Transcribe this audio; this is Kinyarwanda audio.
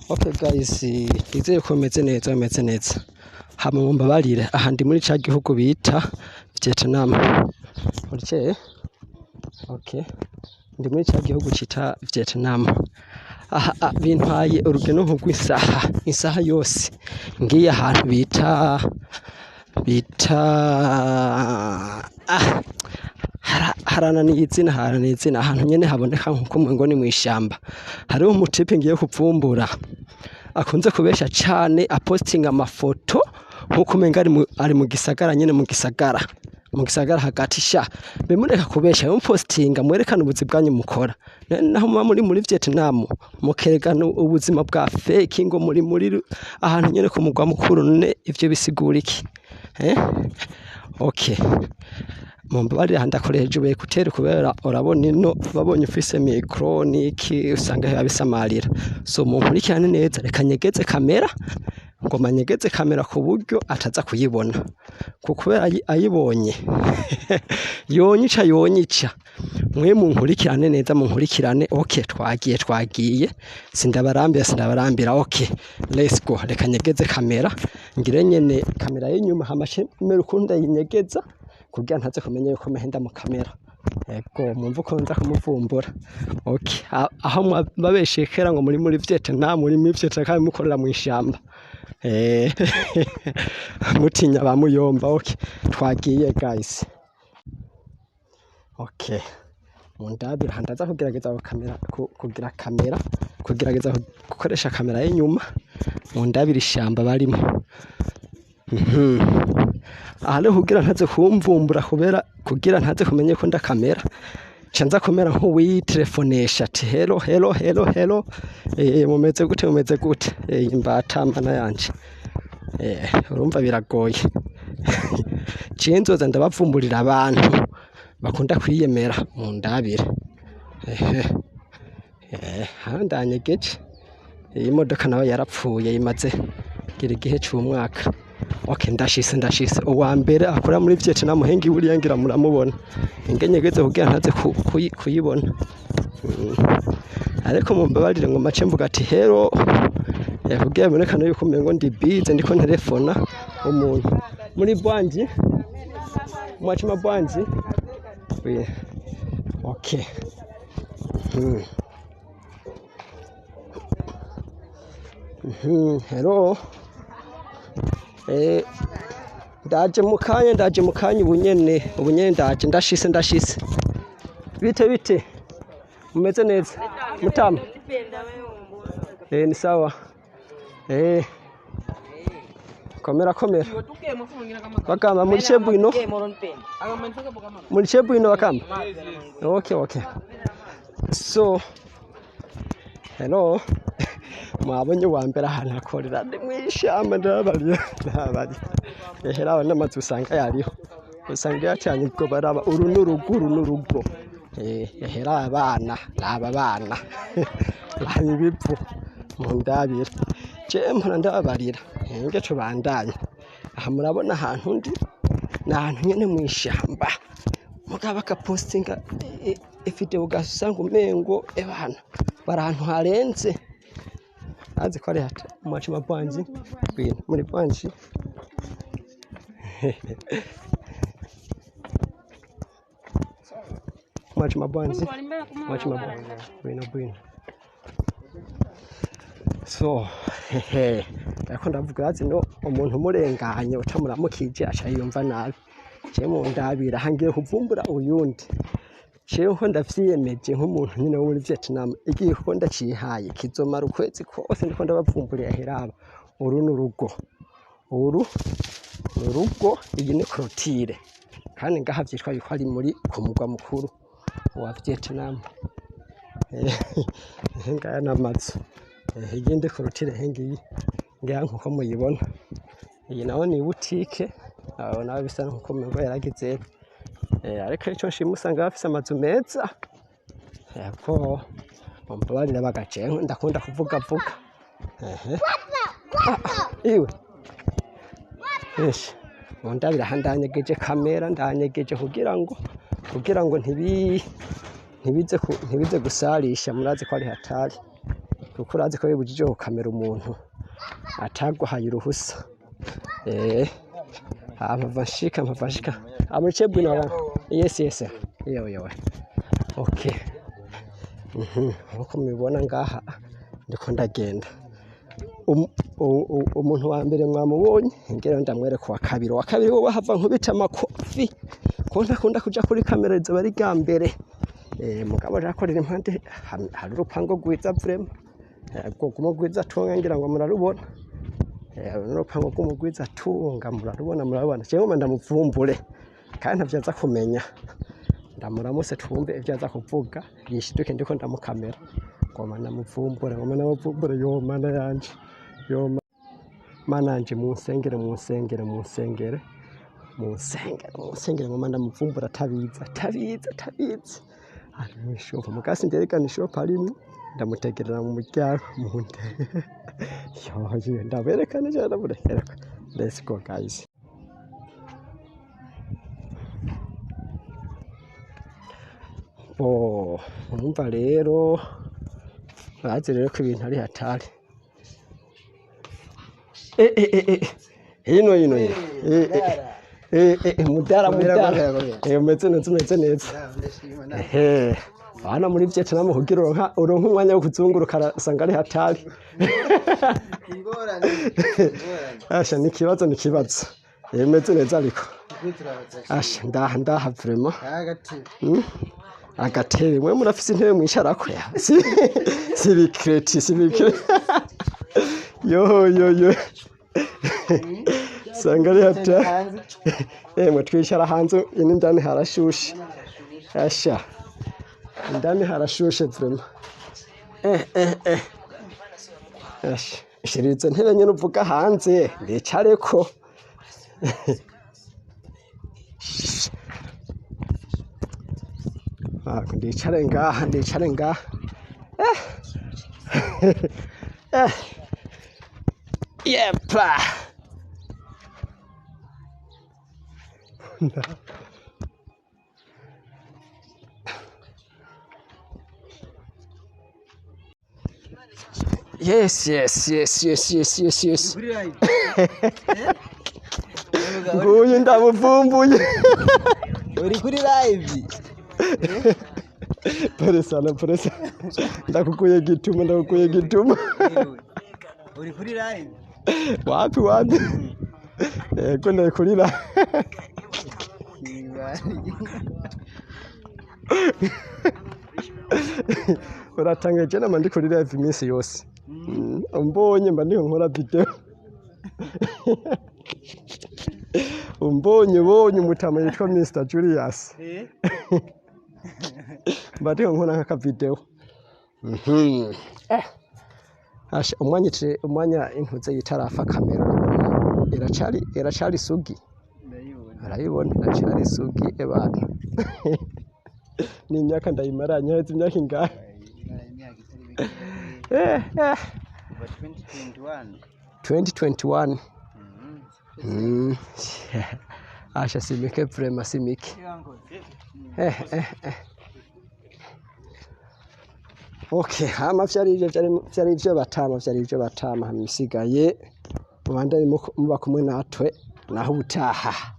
Okay guys, izeye ko meze neza hama mumbabarire aha ndi muri ca gihugu bita Vietnam. Okay, ndi muri ca gihugu cita Vietnam. Aha bintwaye urugendo nk'rw'isaha yose ngiye ahantu bita harananiye izina ahantu nyene haboneka nkuko ngo ni mw'ishamba. Hariho umutipe ngiye kuvumbura akunze kubesha cane apostinga amafoto nkuko umenga ari mu gisagara nyene mu gisagara hagati sha bemureka kubesha postinga mwerekana ubuzi bwanyu mukora naho muri Vietnam mukerekana ubuzima bwa fake ngo muri ahantu nyene ku mugwa mukuru none ivyo bisigura iki okay mumbabarire handakoreje ube kutera kubera urabona ino babonye ufise micro niki usanga yabisamarira so munkurikirane neza reka nyegeze kamera ngo manyegeze kamera ku buryo ataza kuyibona kubera ayibonye yonyica mwe munkurikirane neza okay twagiye sindabarambira okay let's go reka nyegeze kamera ngire nyene kamera y'inyuma hamashe mera ukunda yinyegeza kugira ntaze kumenya yuko mehenda mu kamera ego mumva uko nza kumuvumbura okay aho babeshekera ngo muri Vietnam kandi mukorera mu ishamba mutinya bamuyomba okay twagiye guys okay mundabira handaza kugerageza kugerageza gukoresha kamera y'inyuma mundabira ishamba barimo ahale kugira ntaze kumvumbura kugira ntaze kumenye ko ndakamera canza komera nk'uwitelefonesha ati hello mumeze gute imbata mana yanje urumva biragoye cenzoza ndabavumburira abantu bakunda kwiyemera mundabire handanyegeje iyi modoka nawe yarapfuye imaze gira igihe cy'umwaka okay ndashise uwa mbere akora muri Vietnam hengi buriya ngira muramubona ingenyegeze kugira ntaze kuyibona ariko mumbabarire ngo mace mvuga ati hello kugira birekana yuko mengo ndi busy ndiko telefona umuntu muri bwanji mwachima bwanji okay hello ndaje mukanya ubunyene ndaje ndashise bite mumeze neza mutama ni sawa komera bakamba muri chebuino bakamba okay so hello mwabonye wa mbere ahantu akorera ndi mwishamba ndabari heraho n'amazu usanga yariho usanga yacanye ubwo baraba uru n'urugo hera abana ibivu mundabira mpora ndababarira nge tubandanye aha murabona ahantu ndi n'ahantu nyene mwishamba mugaba akapostinga video ugasanga umengo ebana barahantu harenze azi ko ari hata mwachima bwanji muri bwanji mwachima bwanji bwino so ariko ndavuga azi no umuntu murenganye utamuramukije acha yumva nabi je mu ndabira hangiye kuvumbura uyundi Cheho ndavyiyemeje nk'umuntu nyine wo muri Vietnam igiye ko ndacihaye kizomara ukwezi kose ndiko ndabavumburiye heraba uru n'urugo iyi ni clôture kandi ngaha vyitwa yuko ari muri ku mugwa mukuru wa Vietnam ngaya n'amazu igende clôture hengiyi ngaya nkuko muyibona iyi naho ni boutique nawe bisa nkuko mengo yaragize ariko ico nshimuse bafise amazu meza yako mumbabarire bagace ndakunda kuvuga iwe ndabira handanyegeje kamera ndanyegeje kugira ngo ntibize gusarisha murazi ko ari hatari kuko urazi ko bibujije gukamera umuntu ataguhaye uruhusa. Mpava nshika amurice bwino aba yes yewe okay. Nkuko mubibona ngaha ndiko ndagenda, umuntu wa mbere mwamubonye ngero ndamwereka wa kabiri wowe hava nkubita amakofi ko ntakunda kuja kuri kamera izo bari ga mbere. Mugabo rakorera impande hari urupango rwiza vraiment rwo rwiza tunga ngira ngo murarubona. Urupango rw'umugwiza tunga murarubona cyangwa ndamuvumbure kandi ntavyaza kumenya, ndamuramuse twumve ivyo aza kuvuga yishiduke ndiko ndamukamera ngoma ndamuvumbure yo mana yanje mana yanje munsengere ngoma ndamuvumbura tabiza ari mwishopo mugasi nderekana ishopo arimwe ndamutegerera mu muryango munde yo ndaberekana cyane ndamurekera. Let's go guys. Umva rero bazi rero ko ibintu ari hatari. Hino mudara umeze neza. Hano muri Vietnam kugira uronka umwanya wo kuzunguruka arasanga ari hatari. Asha ni kibazo imeze neza ariko asha ndaha vraiment agatebe mwe murafise intebe mwisharako ya sibikireti yo sanga ari hatari. Mwe twicara hanze indani harashushe asha indani harashushe vraiment. Asha shirize ntebe nyene uvuga hanze ndicareko. Ndicare ngaha yepa yes nguyu ndamuvumbuye uri kuri live Peresa ndakukuye gituma uri kuri live wapi ko ndakurira uratangaje nama ndi kuri live iminsi yose. Umbonye mba ndiho nkora video umbonye umutama yitwa Mr Julius mba ndiho nkora nkaka video. Asha umwanya intuze yitarafa kamera iracari sugi arayibona iracari sugi ebana ni imyaka ndayimaranye heze imyaka ingahe 2021 Asha simike vraiment simike. Okay, hama vyari ivyo batama hamisigaye mubandanye muba kumwe natwe naho ubutaha.